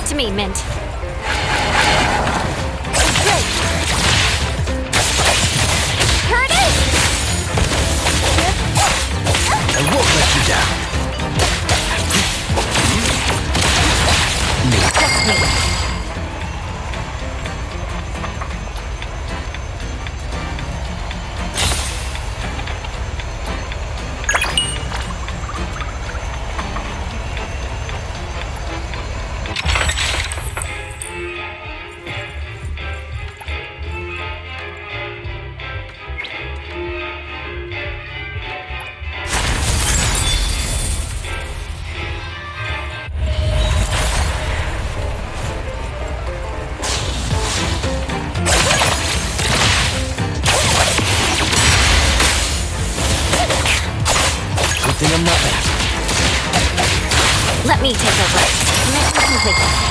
to me, Mint. Great. Here it is! I won't let you down. Just me. I'm not back. Let me take over. Mission complete.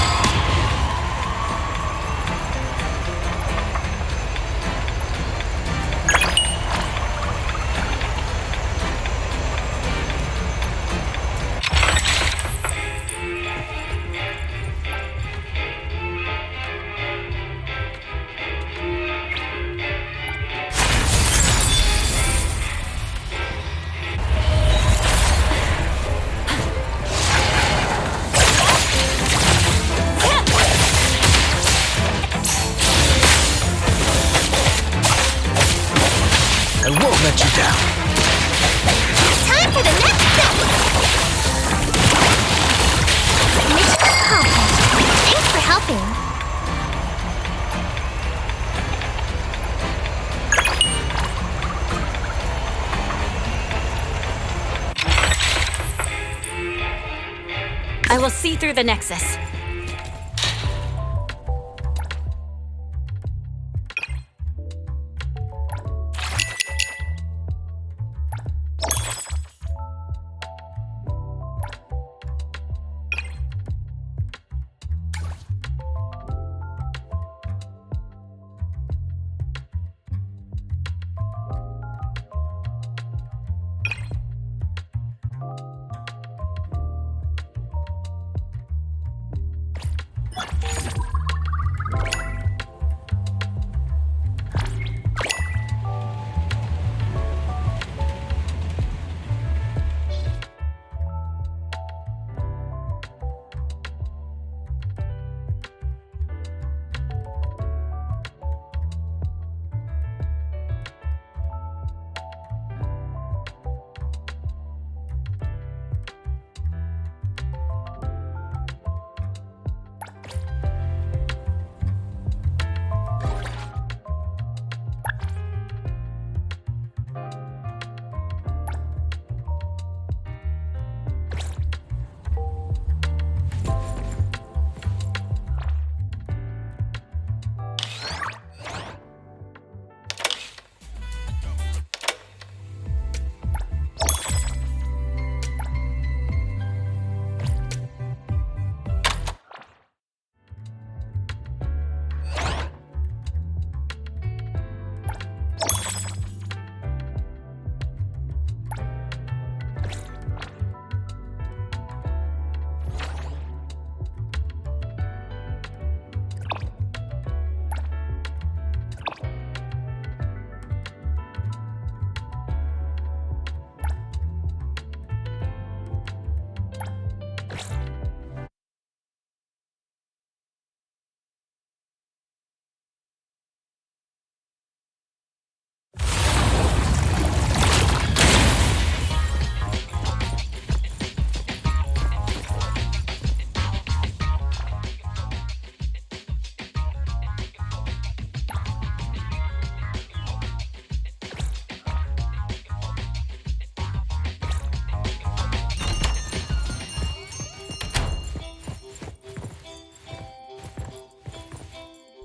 down. Time for the next step! Mission accomplished. Thanks for helping. I will see through the Nexus.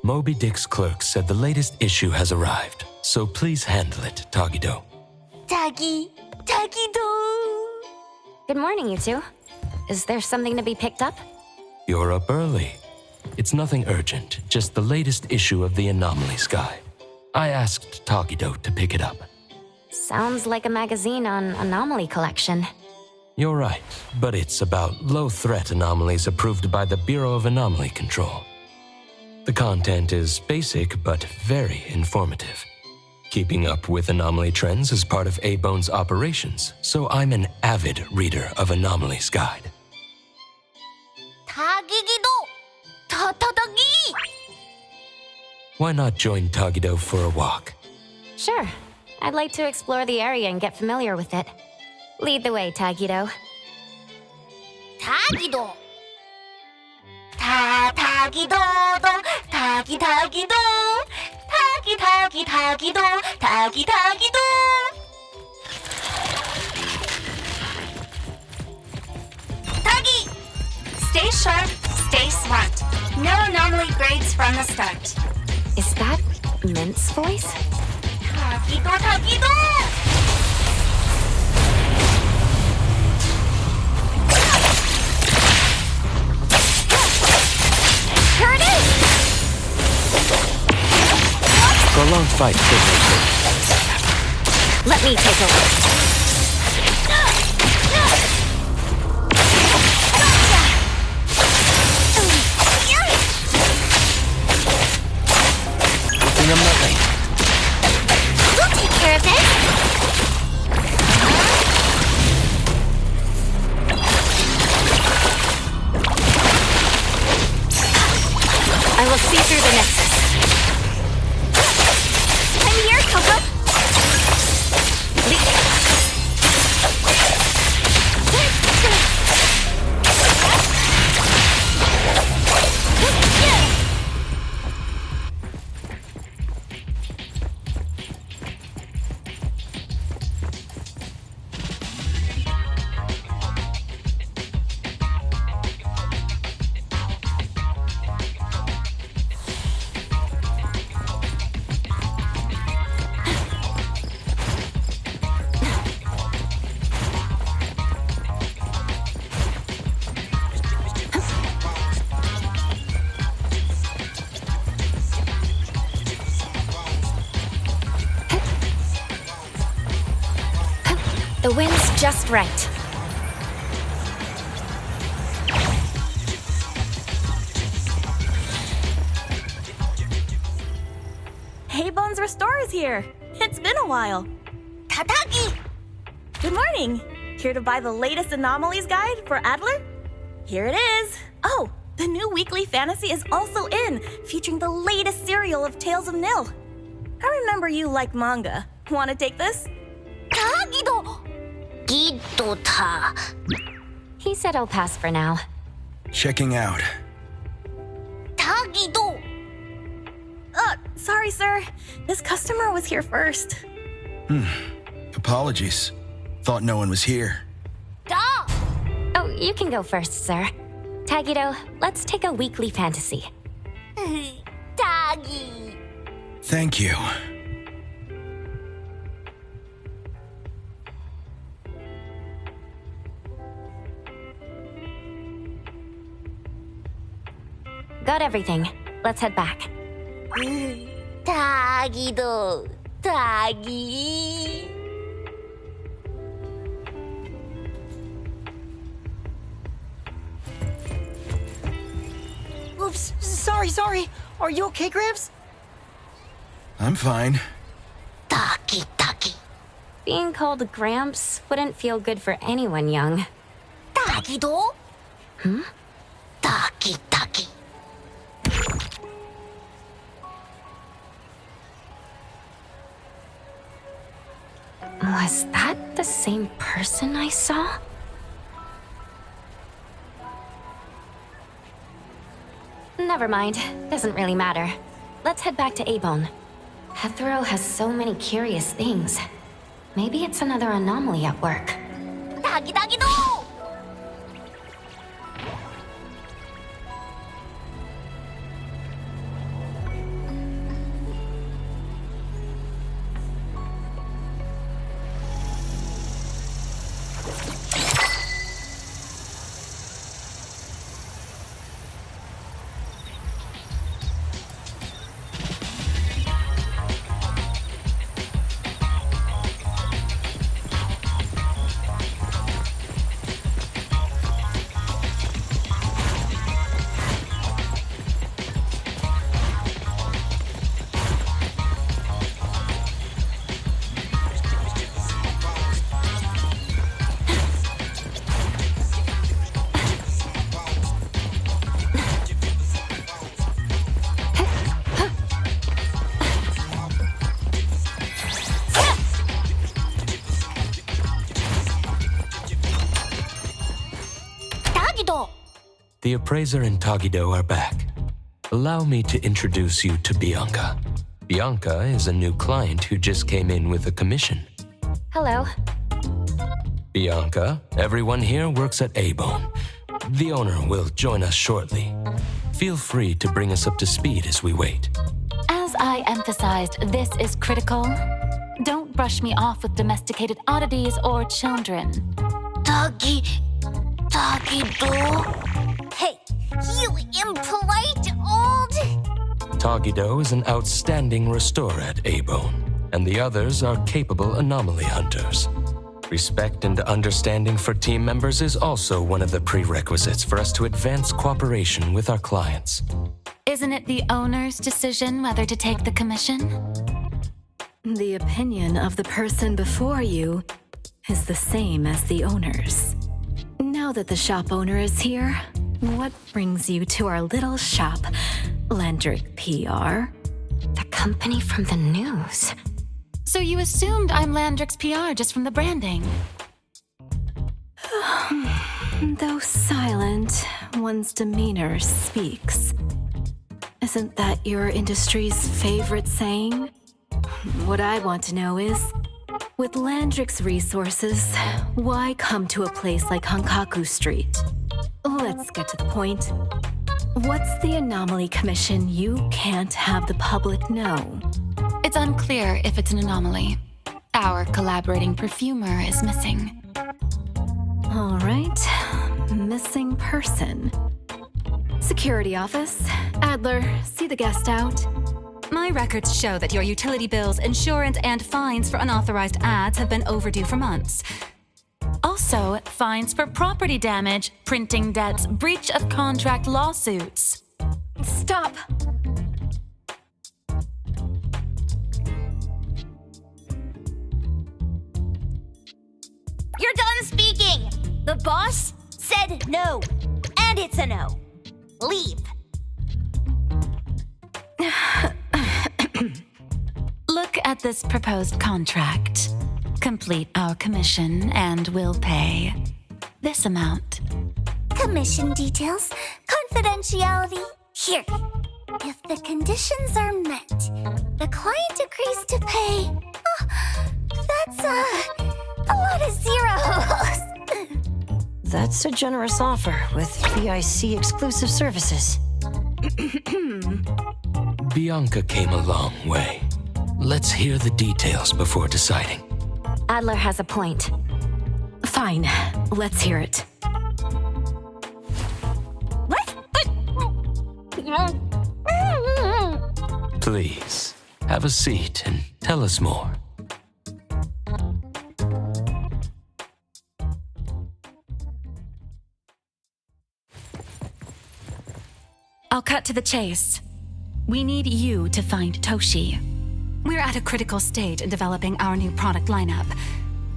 Moby Dick's clerk said the latest issue has arrived, so please handle it, Tagido. Tagido! Good morning, you two. Is there something to be picked up? You're up early. It's nothing urgent, just the latest issue of the Anomaly Sky. I asked Tagido to pick it up. Sounds like a magazine on anomaly collection. You're right, but it's about low-threat anomalies approved by the Bureau of Anomaly Control. The content is basic but very informative. Keeping up with anomaly trends is part of A-Bone's operations, so I'm an avid reader of Anomaly's Guide. Why not join Tagido for a walk? Sure. I'd like to explore the area and get familiar with it. Lead the way, Tagido. Tagido! Tagido! Tagido! Tagido! Tagi! Stay sharp, stay smart. No anomaly grades from the start. Is that Mint's voice? Tagido! Here it is! Prolonged fight could make it. Let me take a look. Good thing I'm not late. We'll take care of this. I will see through the Nexus. I'm here, Coco. just right. Hey Bones Restore is here. It's been a while. Tatagi! Good morning. Here to buy the latest anomalies guide for Adler? Here it is. Oh, the new weekly fantasy is also in, featuring the latest serial of Tales of Nil. I remember you like manga. Want to take this? Tagido! Gito-ta. He said I'll pass for now. Checking out. Tagido! Sorry, sir. This customer was here first. Apologies. Thought no one was here. Da! Oh, you can go first, sir. Tagido, let's take a weekly fantasy. Tagi! Thank you. Got everything. Let's head back. Tagido! Tagi! Oops, sorry. Are you okay, Gramps? I'm fine. Taki. Being called Gramps wouldn't feel good for anyone young. Tagido? Taki. Was that the same person I saw? Never mind. Doesn't really matter. Let's head back to A-Bone. Hethro has so many curious things. Maybe it's another anomaly at work. Tagido! The appraiser and Tagido are back. Allow me to introduce you to Bianca. Bianca is a new client who just came in with a commission. Hello. Bianca, everyone here works at A-Bone. The owner will join us shortly. Feel free to bring us up to speed as we wait. As I emphasized, this is critical. Don't brush me off with domesticated oddities or children. Tagido? Hey, you impolite old... Tagido is an outstanding restorer at A-Bone, and the others are capable anomaly hunters. Respect and understanding for team members is also one of the prerequisites for us to advance cooperation with our clients. Isn't it the owner's decision whether to take the commission? The opinion of the person before you is the same as the owner's. Now that the shop owner is here, what brings you to our little shop, Landrick PR? The company from the news. So you assumed I'm Landrick's PR just from the branding? Though silent, one's demeanor speaks. Isn't that your industry's favorite saying? What I want to know is, with Landrick's resources, why come to a place like Hankaku Street? Let's get to the point. What's the anomaly commission you can't have the public know? It's unclear if it's an anomaly. Our collaborating perfumer is missing. All right, missing person. Security office. Adler, see the guest out. My records show that your utility bills, insurance, and fines for unauthorized ads have been overdue for months. Also, fines for property damage, printing debts, breach of contract lawsuits. Stop! You're done speaking! The boss said no. And it's a no. Leave. Look at this proposed contract. Complete our commission and we'll pay this amount. Commission details, confidentiality. Here. If the conditions are met, the client agrees to pay. Oh, that's a lot of zeros. That's a generous offer with VIC exclusive services. Bianca came a long way. Let's hear the details before deciding. Adler has a point. Fine, let's hear it. Please, have a seat and tell us more. I'll cut to the chase. We need you to find Toshi. We're at a critical stage in developing our new product lineup.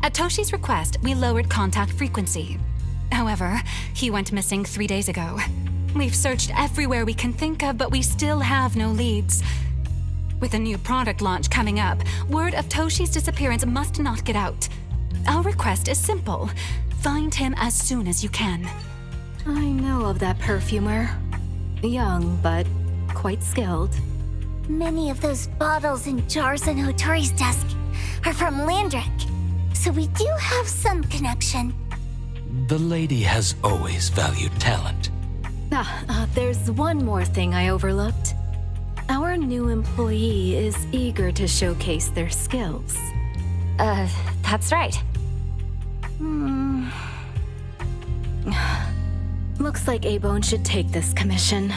At Toshi's request, we lowered contact frequency. However, he went missing 3 days ago. We've searched everywhere we can think of, but we still have no leads. With a new product launch coming up, word of Toshi's disappearance must not get out. Our request is simple. Find him as soon as you can. I know of that perfumer. Young, but quite skilled. Many of those bottles and jars on Hotori's desk are from Landrick, so we do have some connection. The lady has always valued talent. There's one more thing I overlooked. Our new employee is eager to showcase their skills. That's right. Looks like A-Bone should take this commission.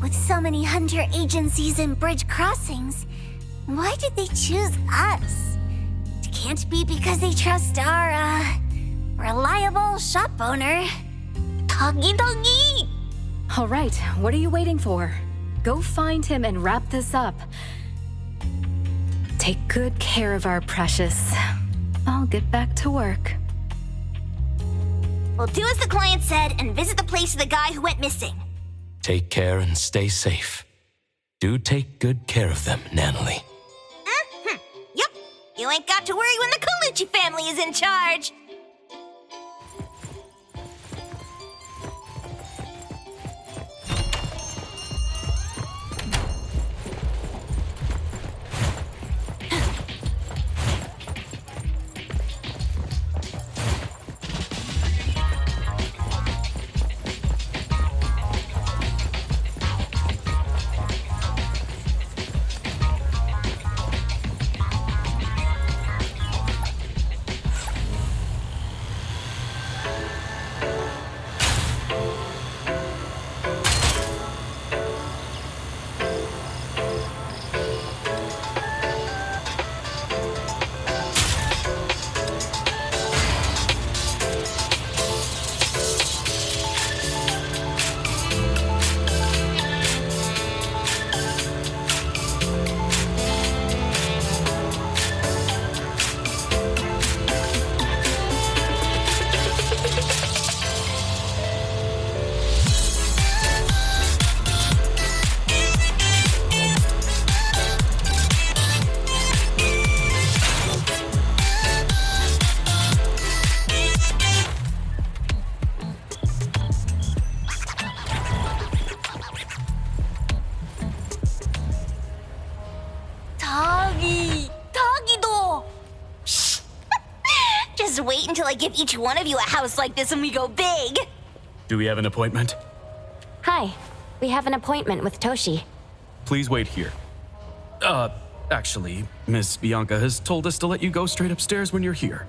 With so many hunter agencies and bridge crossings, why did they choose us? It can't be because they trust our, reliable shop owner. Togi. All right, what are you waiting for? Go find him and wrap this up. Take good care of our precious. I'll get back to work. We'll do as the client said and visit the place of the guy who went missing. Take care and stay safe. Do take good care of them, Nanalie. Yep. You ain't got to worry when the Colucci family is in charge. Just wait until I give each one of you a house like this when we go big. Do we have an appointment? Hi. We have an appointment with Toshi. Please wait here. Actually, Miss Bianca has told us to let you go straight upstairs when you're here.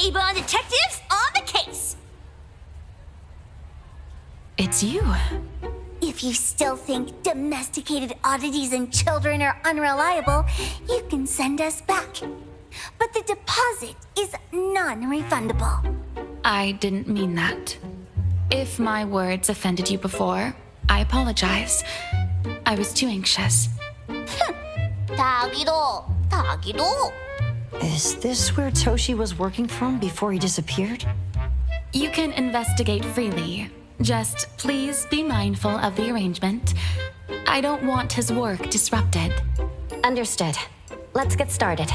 Avon detectives on the case! It's you. If you still think domesticated oddities and children are unreliable, you can send us back. But the deposit is non-refundable. I didn't mean that. If my words offended you before, I apologize. I was too anxious. 다기도. Is this where Toshi was working from before he disappeared? You can investigate freely. Just please be mindful of the arrangement. I don't want his work disrupted. Understood. Let's get started.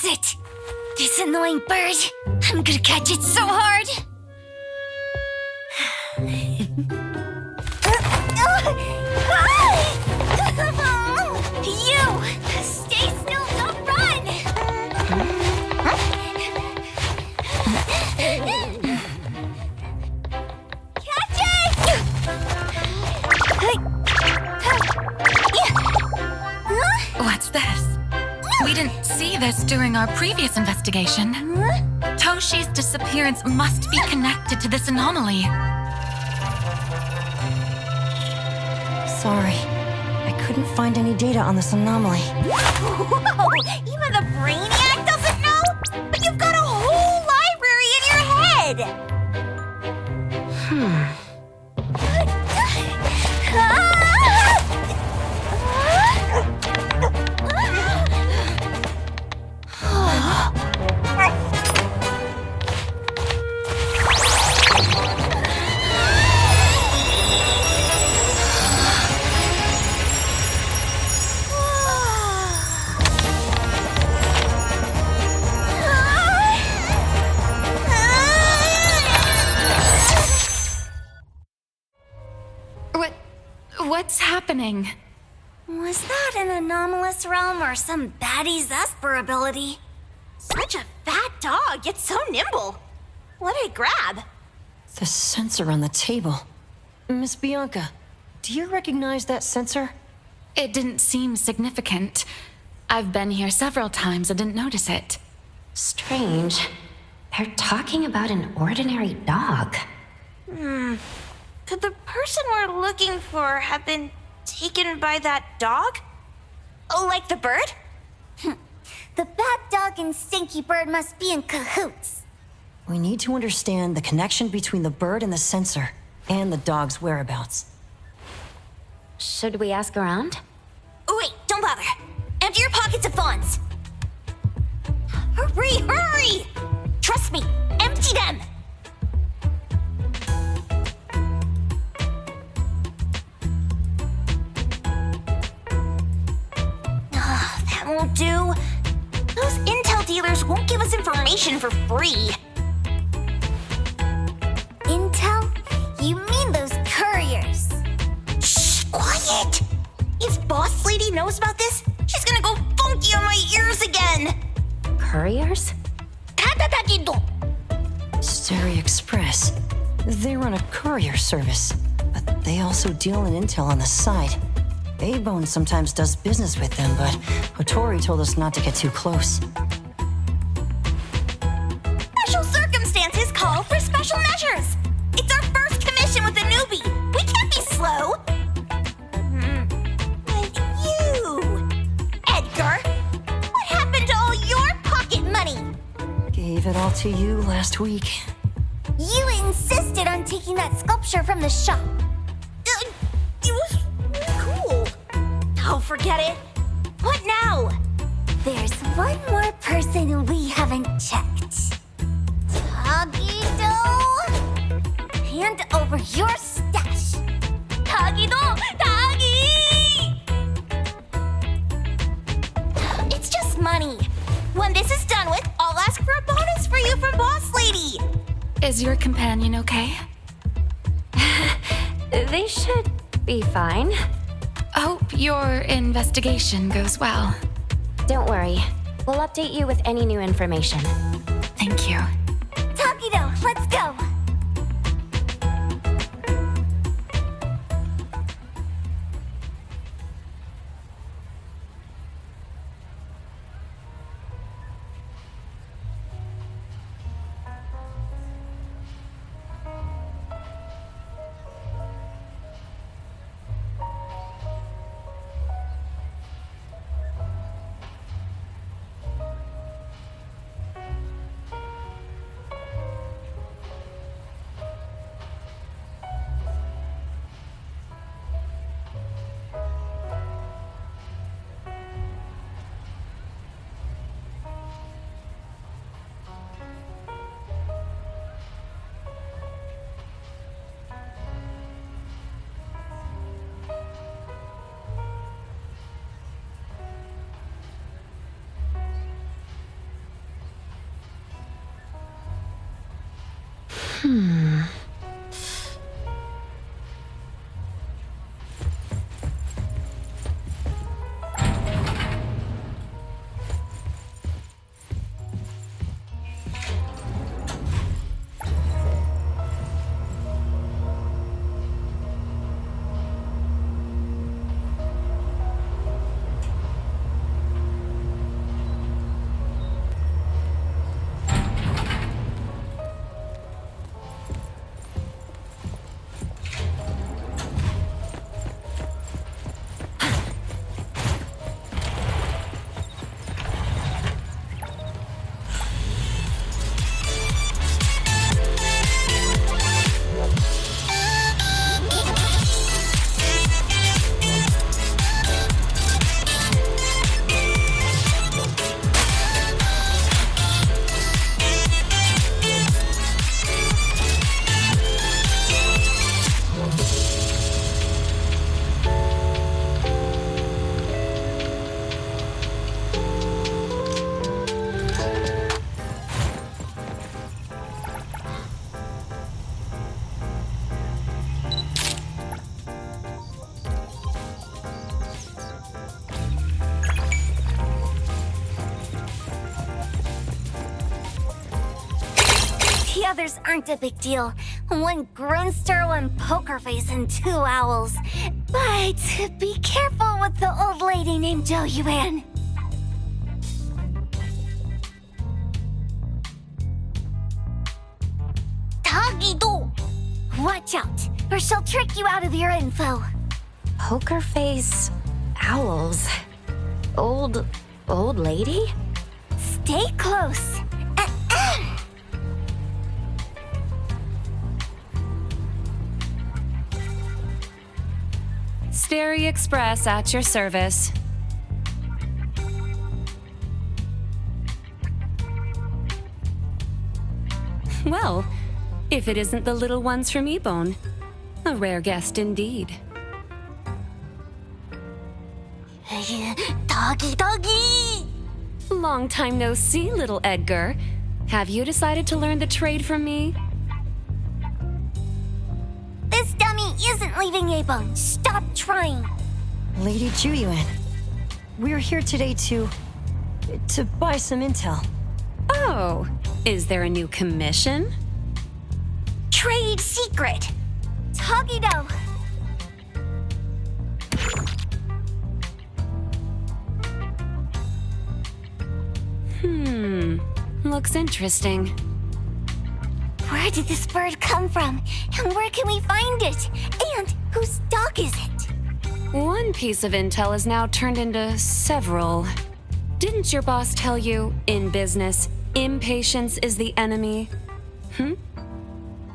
it! This annoying bird. I'm gonna catch it so hard. You! Stay still, don't run! Catch it! What's this? We didn't see this during our previous investigation. Toshi's disappearance must be connected to this anomaly. Sorry, I couldn't find any data on this anomaly. Whoa! Even the brainiac doesn't know? But you've got a whole library in your head! What's happening? Was that an anomalous realm or some baddie's Esper ability? Such a fat dog, it's so nimble. What did it grab? The sensor on the table. Miss Bianca, do you recognize that sensor? It didn't seem significant. I've been here several times and didn't notice it. Strange. They're talking about an ordinary dog. Could the person we're looking for have been taken by that dog? Oh, like the bird? The bad dog and Stinky Bird must be in cahoots. We need to understand the connection between the bird and the sensor, and the dog's whereabouts. Should we ask around? Oh, wait, don't bother. Empty your pockets of funds. Hurry, hurry! Trust me, empty them! That won't do. Those intel dealers won't give us information for free. Intel? You mean those couriers? Shh, quiet! If Boss Lady knows about this, she's gonna go funky on my ears again! Couriers? Stary Express. They run a courier service, but they also deal in intel on the side. A-Bone sometimes does business with them, but Hotori told us not to get too close. Special circumstances call for special measures! It's our first commission with a newbie! We can't be slow! But you... Edgar! What happened to all your pocket money? Gave it all to you last week. You insisted on taking that sculpture from the shop. It was really cool. Oh, forget it. What now? There's one more person we haven't checked. Tagido! Hand over your stash. Tagido! Tagi! It's just money. When this is done with, I'll ask for a bonus for you from Boss Lady. Is your companion okay? They should be fine. Hope your investigation goes well. Don't worry. We'll update you with any new information. Thank you. Tagido, let's go. others aren't a big deal. One Grunster, one Poker Face, and 2 owls. But be careful with the old lady named Jo-Yuan. Tagido! Watch out, or she'll trick you out of your info. Poker face, owls, old lady? Stay close. Starry Express at your service. Well, if it isn't the little ones from Ebone, a rare guest indeed. Doggy! Long time no see, little Edgar. Have you decided to learn the trade from me? This dummy isn't leaving Ebone. Stop trying. Lady Ju-Yuan, we're here today to buy some intel. Oh, is there a new commission? Trade secret. Tagido. Looks interesting. Where did this bird come from? And where can we find it? And whose dog is it? One piece of intel is now turned into several. Didn't your boss tell you, in business, impatience is the enemy?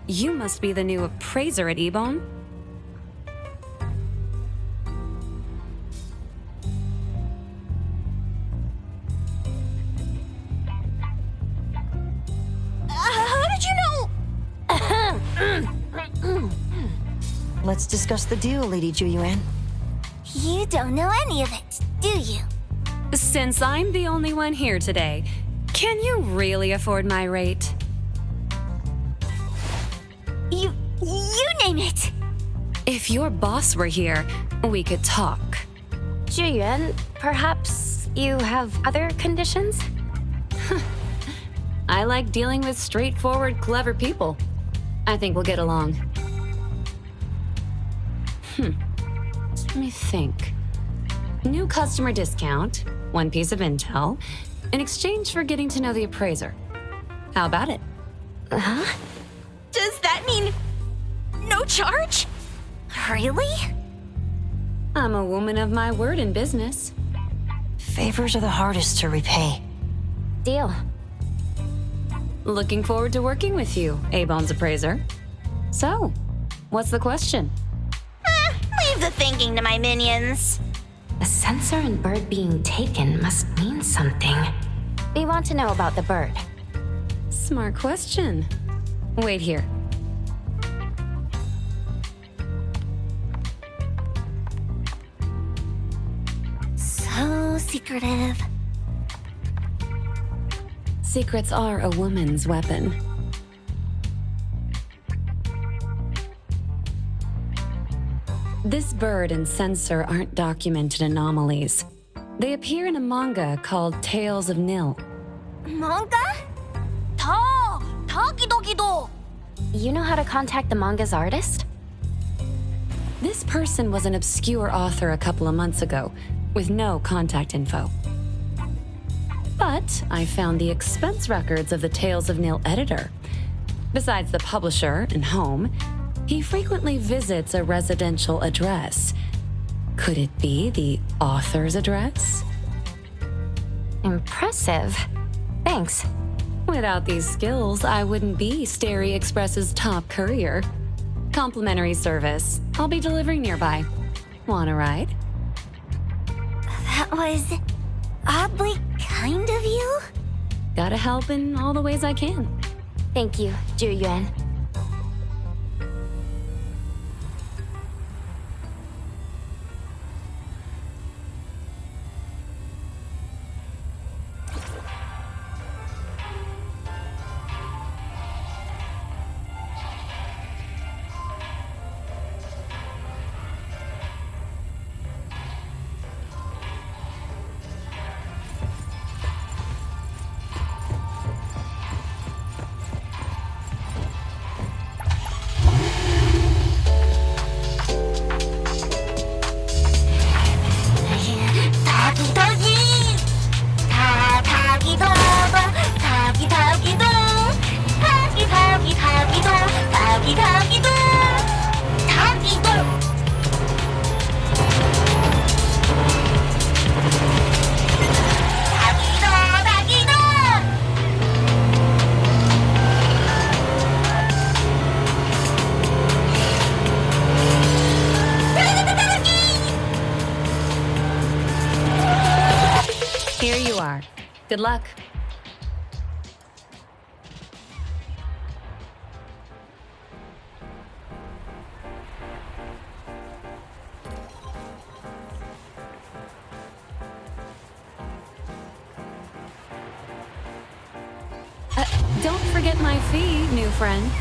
You must be the new appraiser at Ebone. How did you know? Let's discuss the deal, Lady Ju-Yuan. You don't know any of it, do you? Since I'm the only one here today, can you really afford my rate? You name it. If your boss were here, we could talk. Ju-Yuan, perhaps you have other conditions? I like dealing with straightforward, clever people. I think we'll get along. Let me think. New customer discount, one piece of intel, in exchange for getting to know the appraiser. How about it? Huh? Does that mean no charge? Really? I'm a woman of my word in business. Favors are the hardest to repay. Deal. Looking forward to working with you, Ebone's appraiser. So, what's the question? Leave the thinking to my minions. A sensor and bird being taken must mean something. We want to know about the bird. Smart question. Wait here. So secretive. Secrets are a woman's weapon. This bird and sensor aren't documented anomalies. They appear in a manga called Tales of Nil. Manga? Tagidogido. You know how to contact the manga's artist? This person was an obscure author a couple of months ago, with no contact info. But I found the expense records of the Tales of Nil editor. Besides the publisher and home, he frequently visits a residential address. Could it be the author's address? Impressive. Thanks. Without these skills, I wouldn't be Starry Express's top courier. Complimentary service. I'll be delivering nearby. Want a ride? That was oddly kind of you. Gotta help in all the ways I can. Thank you, Ju-Yuan. Good luck. Don't forget my fee, new friend.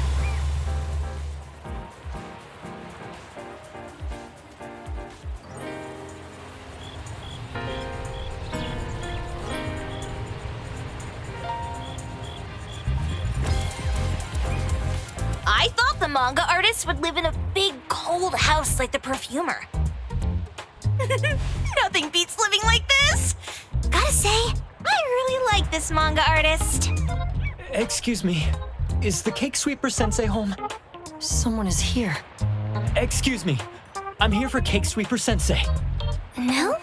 I thought the manga artist would live in a big, cold house like the perfumer. Nothing beats living like this! Gotta say, I really like this manga artist. Excuse me, is the Cake Sweeper Sensei home? Someone is here. Excuse me, I'm here for Cake Sweeper Sensei. No?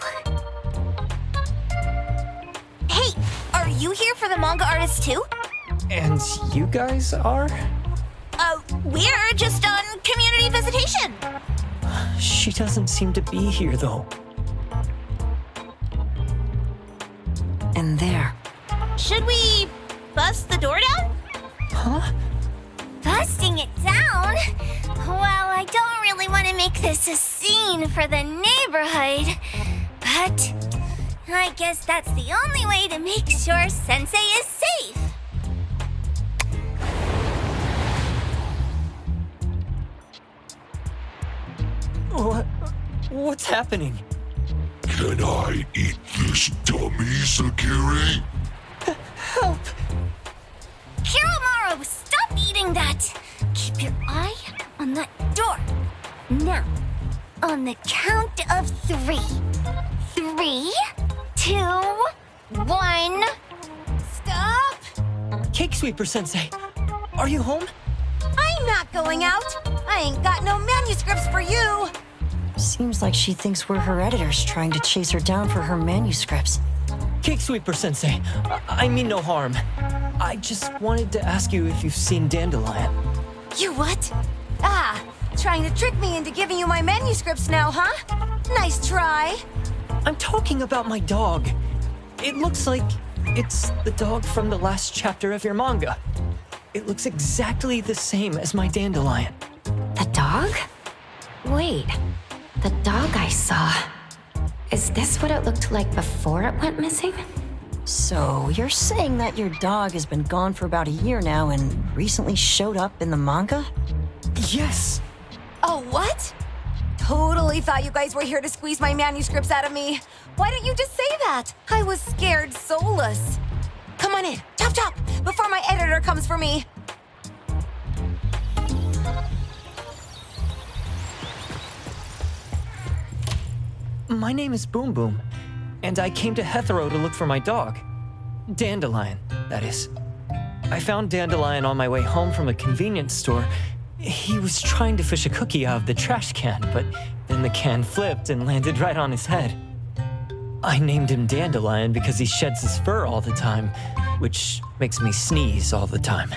Hey, are you here for the manga artist too? And you guys are? We're just on community visitation. She doesn't seem to be here, though. And there. Should we bust the door down? Huh? Busting it down? Well, I don't really want to make this a scene for the neighborhood, but I guess that's the only way to make sure Sensei is safe. What's happening? Can I eat this dummy, Sagiri? Help! Kiromaru, stop eating that! Keep your eye on that door. Now, on the count of 3. 3, 2, 1. Stop! Cake Sweeper Sensei, are you home? I'm not going out. I ain't got no manuscripts for you. Seems like she thinks we're her editors trying to chase her down for her manuscripts. Cake Sweeper Sensei, I mean no harm. I just wanted to ask you if you've seen Dandelion. You what? Ah, trying to trick me into giving you my manuscripts now, huh? Nice try. I'm talking about my dog. It looks like it's the dog from the last chapter of your manga. It looks exactly the same as my Dandelion. The dog? Wait, the dog I saw. Is this what it looked like before it went missing? So, you're saying that your dog has been gone for about a year now and recently showed up in the manga? Yes! Oh, what? Totally thought you guys were here to squeeze my manuscripts out of me. Why don't you just say that? I was scared soulless. Come on in, chop chop, before my editor comes for me. My name is Boom Boom, and I came to Hethero to look for my dog. Dandelion, that is. I found Dandelion on my way home from a convenience store. He was trying to fish a cookie out of the trash can, but then the can flipped and landed right on his head. I named him Dandelion because he sheds his fur all the time, which makes me sneeze all the time.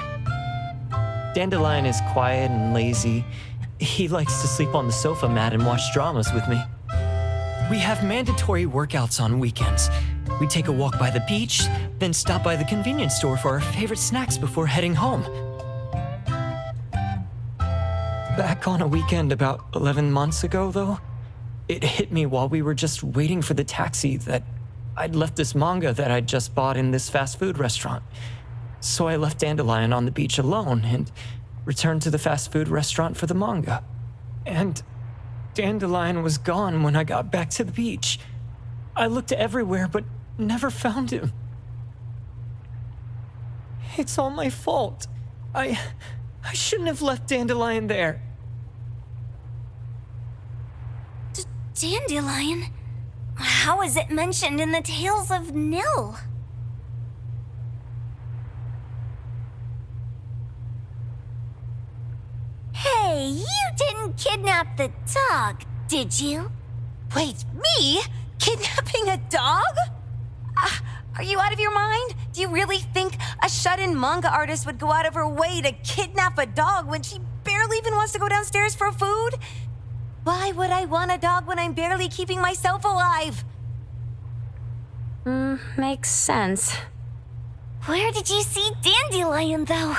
Dandelion is quiet and lazy. He likes to sleep on the sofa mat and watch dramas with me. We have mandatory workouts on weekends. We take a walk by the beach, then stop by the convenience store for our favorite snacks before heading home. Back on a weekend about 11 months ago, though, it hit me while we were just waiting for the taxi that I'd left this manga that I'd just bought in this fast food restaurant. So I left Dandelion on the beach alone and returned to the fast food restaurant for the manga. And Dandelion was gone when I got back to the beach. I looked everywhere, but never found him. It's all my fault. I shouldn't have left Dandelion there. Dandelion? How is it mentioned in the Tales of Nil? Hey, you didn't kidnap the dog, did you? Wait, me? Kidnapping a dog? Are you out of your mind? Do you really think a shut-in manga artist would go out of her way to kidnap a dog when she barely even wants to go downstairs for food? Why would I want a dog when I'm barely keeping myself alive? Makes sense. Where did you see Dandelion, though?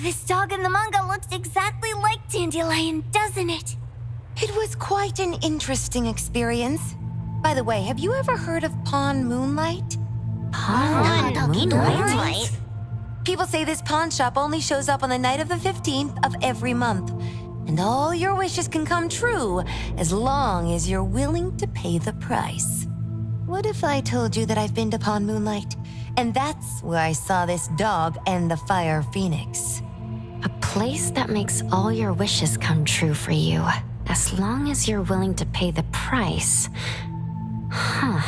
This dog in the manga looks exactly like Dandelion, doesn't it? It was quite an interesting experience. By the way, have you ever heard of Pawn Moonlight? Moonlight? People say this pawn shop only shows up on the night of the 15th of every month. And all your wishes can come true as long as you're willing to pay the price. What if I told you that I've been to Pawn Moonlight? And that's where I saw this dog and the fire phoenix. A place that makes all your wishes come true for you, as long as you're willing to pay the price. Huh.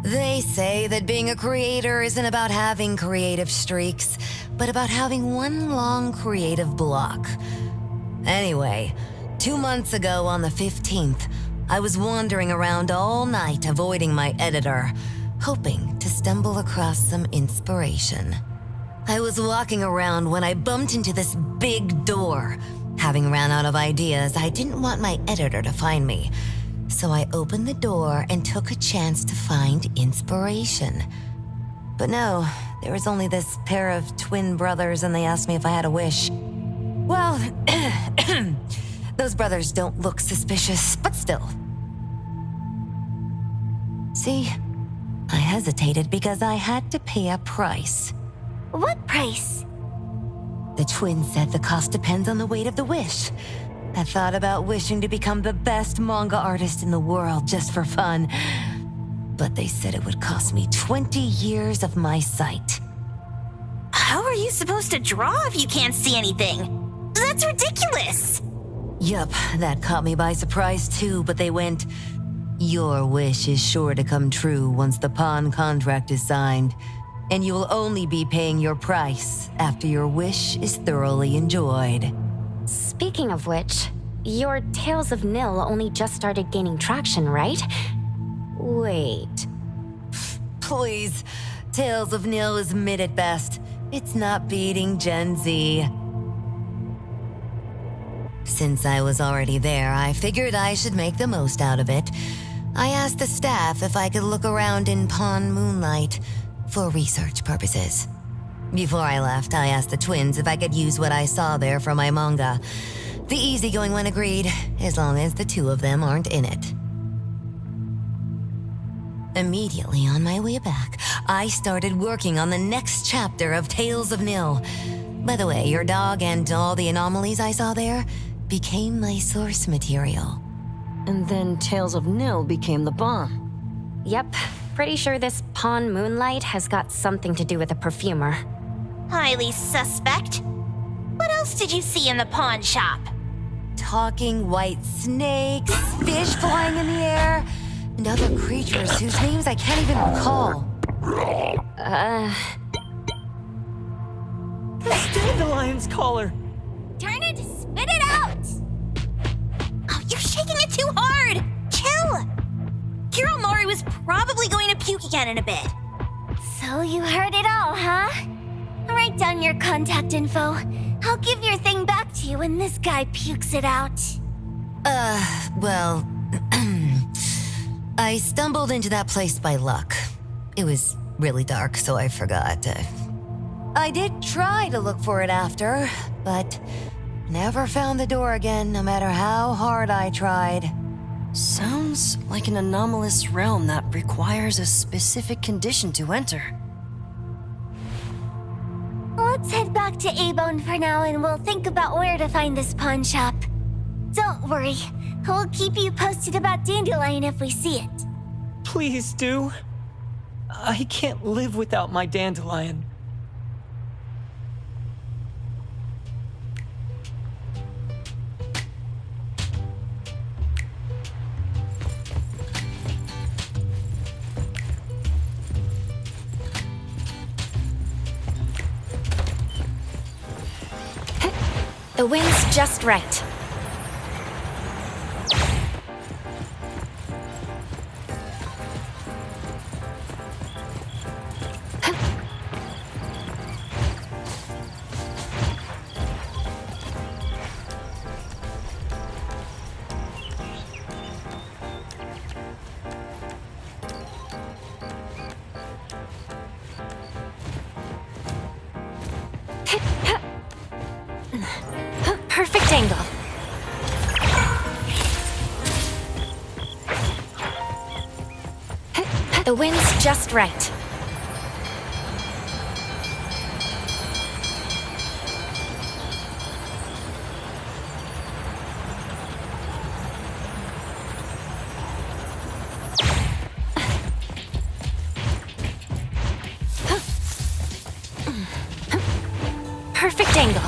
They say that being a creator isn't about having creative streaks, but about having one long creative block. Anyway, 2 months ago on the 15th, I was wandering around all night avoiding my editor, hoping to stumble across some inspiration. I was walking around when I bumped into this big door. Having ran out of ideas, I didn't want my editor to find me. So I opened the door and took a chance to find inspiration. But no, there was only this pair of twin brothers and they asked me if I had a wish. Well, those brothers don't look suspicious, but still. See, I hesitated because I had to pay a price. What price? The twins said the cost depends on the weight of the wish. I thought about wishing to become the best manga artist in the world just for fun. But they said it would cost me 20 years of my sight. How are you supposed to draw if you can't see anything? That's ridiculous! Yup, that caught me by surprise too, but they went, "Your wish is sure to come true once the pawn contract is signed, and you will only be paying your price after your wish is thoroughly enjoyed." Speaking of which, your Tales of Nil only just started gaining traction, right? Wait. Please, Tales of Nil is mid at best. It's not beating Gen Z. Since I was already there, I figured I should make the most out of it. I asked the staff if I could look around in Pawn Moonlight for research purposes. Before I left, I asked the twins if I could use what I saw there for my manga. The easygoing one agreed, as long as the two of them aren't in it. Immediately on my way back, I started working on the next chapter of Tales of Nil. By the way, your dog and all the anomalies I saw there became my source material. And then Tales of Nil became the bomb. Yep, pretty sure this Pawn Moonlight has got something to do with a perfumer. Highly suspect. What else did you see in the pawn shop? Talking white snakes, fish flying in the air, and other creatures whose names I can't even recall. That's Dandelion's collar! Turn it, spit it out! Oh, you're shaking it too hard! Chill! Kiromori was probably going to puke again in a bit. So you heard it all, huh? Write down your contact info. I'll give your thing back to you when this guy pukes it out. Well, I stumbled into that place by luck. It was really dark, so I forgot. I did try to look for it after, but never found the door again, no matter how hard I tried. Sounds like an anomalous realm that requires a specific condition to enter. Let's head back to A-Bone for now and we'll think about where to find this pawn shop. Don't worry, we'll keep you posted about Dandelion if we see it. Please do. I can't live without my Dandelion. The wind's just right. angle. The wind's just right. Perfect angle.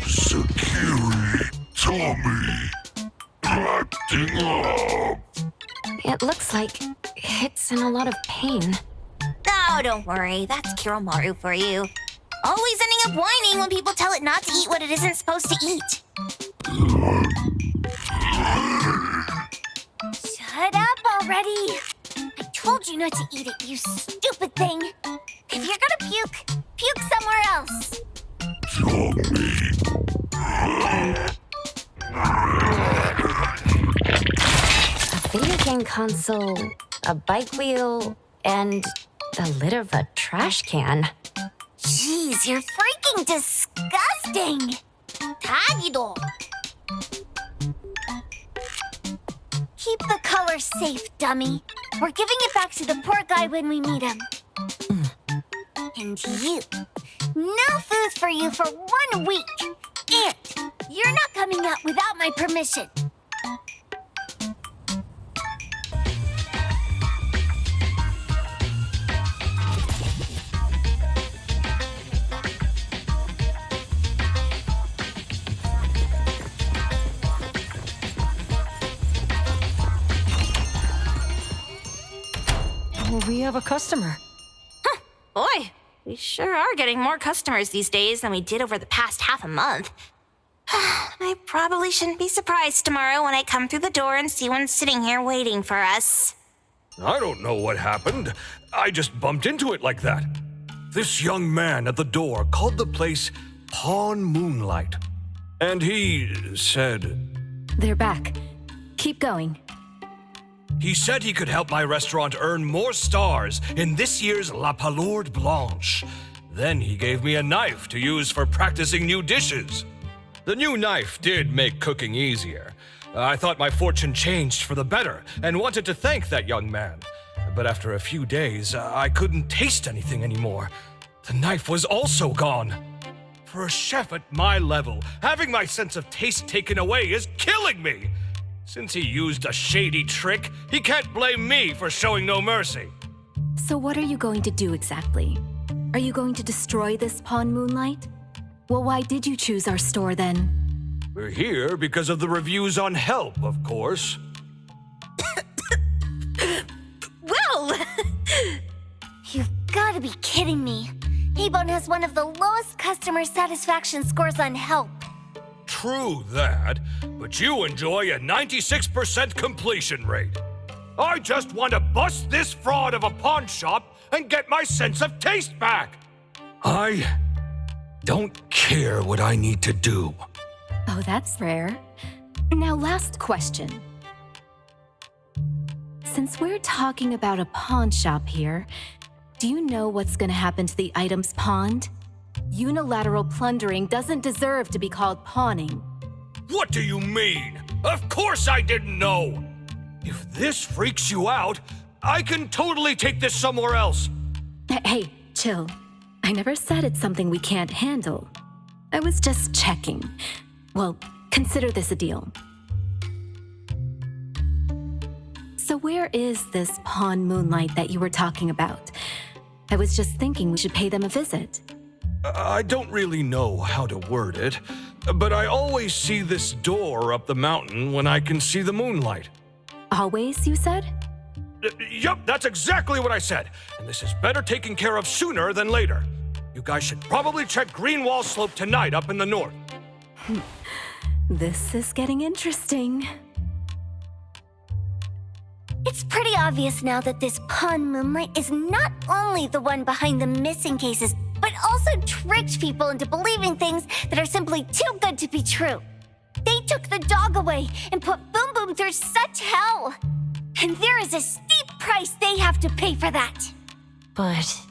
Sakiri, Tommy, acting up. It looks like it's in a lot of pain. Oh, don't worry. That's Kiromaru for you. Always ending up whining when people tell it not to eat what it isn't supposed to eat. Shut up already. I told you not to eat it, you stupid thing. If you're gonna puke, puke somewhere else. A video game console, a bike wheel, and the lid of a trash can. Jeez, you're freaking disgusting! Tagido! Keep the color safe, dummy. We're giving it back to the poor guy when we meet him. And you. No food for you for 1 week. And you're not coming out without my permission. We have a customer. Boy, we sure are getting more customers these days than we did over the past half a month. I probably shouldn't be surprised tomorrow when I come through the door and see one sitting here waiting for us. I don't know what happened. I just bumped into it like that. This young man at the door called the place Pawn Moonlight. And he said... They're back. Keep going. He said he could help my restaurant earn more stars in this year's La Palourde Blanche. Then he gave me a knife to use for practicing new dishes. The new knife did make cooking easier. I thought my fortune changed for the better and wanted to thank that young man. But after a few days, I couldn't taste anything anymore. The knife was also gone. For a chef at my level, having my sense of taste taken away is killing me. Since he used a shady trick, he can't blame me for showing no mercy. So what are you going to do exactly? Are you going to destroy this Pawn Moonlight? Well, why did you choose our store then? We're here because of the reviews on Help, of course. Well! You've got to be kidding me. Ebone has one of the lowest customer satisfaction scores on Help. True that, but you enjoy a 96% completion rate. I just want to bust this fraud of a pawn shop and get my sense of taste back. I don't care what I need to do. Oh, that's rare. Now, last question. Since we're talking about a pawn shop here, do you know what's gonna happen to the items pawned? Unilateral plundering doesn't deserve to be called pawning. What do you mean? Of course I didn't know! If this freaks you out, I can totally take this somewhere else. Hey, chill. I never said it's something we can't handle. I was just checking. Well, consider this a deal. So where is this Pawn Moonlight that you were talking about? I was just thinking we should pay them a visit. I don't really know how to word it, but I always see this door up the mountain when I can see the moonlight. Always, you said? Yup, that's exactly what I said. And this is better taken care of sooner than later. You guys should probably check Greenwall Slope tonight up in the north. This is getting interesting. It's pretty obvious now that this Pawn Moonlight is not only the one behind the missing cases, but also tricked people into believing things that are simply too good to be true. They took the dog away and put Boom Boom through such hell. And there is a steep price they have to pay for that. But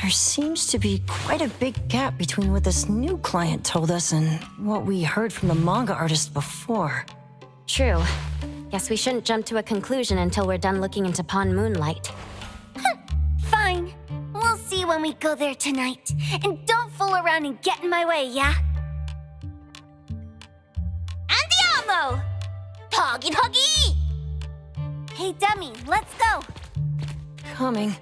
there seems to be quite a big gap between what this new client told us and what we heard from the manga artist before. True. Guess we shouldn't jump to a conclusion until we're done looking into Pond Moonlight. Fine. We'll see when we go there tonight. And don't fool around and get in my way, yeah? Andiamo! Toggy Toggy! Hey, dummy, let's go. Coming.